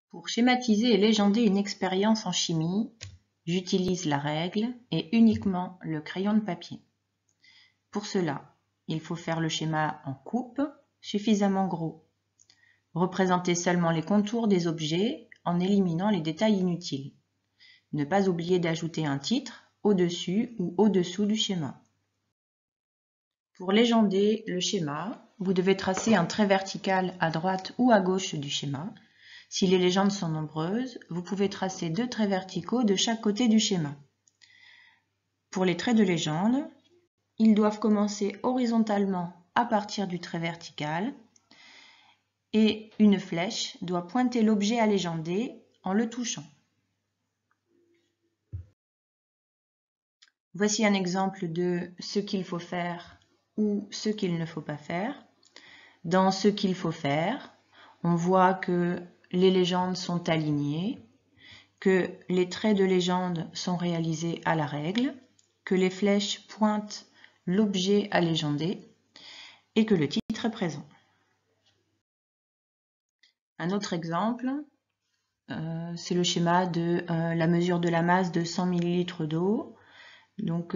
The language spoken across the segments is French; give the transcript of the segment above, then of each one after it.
Pour schématiser et légender une expérience en chimie, j'utilise la règle et uniquement le crayon de papier. Pour cela, il faut faire le schéma en coupe, suffisamment gros. Représenter seulement les contours des objets en éliminant les détails inutiles. Ne pas oublier d'ajouter un titre au-dessus ou au-dessous du schéma. Pour légender le schéma, vous devez tracer un trait vertical à droite ou à gauche du schéma. Si les légendes sont nombreuses, vous pouvez tracer 2 traits verticaux de chaque côté du schéma. Pour les traits de légende, ils doivent commencer horizontalement à partir du trait vertical et une flèche doit pointer l'objet à légender en le touchant. Voici un exemple de ce qu'il faut faire ou ce qu'il ne faut pas faire. Dans ce qu'il faut faire, on voit que les légendes sont alignées, que les traits de légende sont réalisés à la règle, que les flèches pointent l'objet à légender et que le titre est présent. Un autre exemple, c'est le schéma de la mesure de la masse de 100 ml d'eau. Donc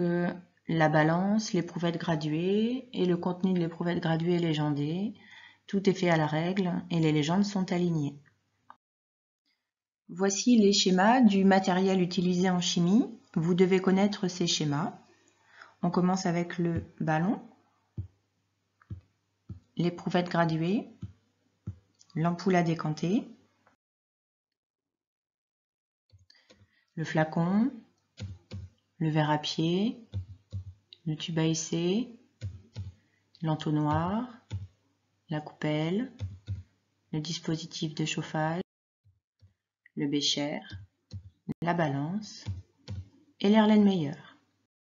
la balance, l'éprouvette graduée et le contenu de l'éprouvette graduée est légendé. Tout est fait à la règle et les légendes sont alignées. Voici les schémas du matériel utilisé en chimie. Vous devez connaître ces schémas. On commence avec le ballon, l'éprouvette graduée, l'ampoule à décanter, le flacon, le verre à pied, le tube à essai, l'entonnoir, la coupelle, le dispositif de chauffage, le bécher, la balance et l'Erlenmeyer.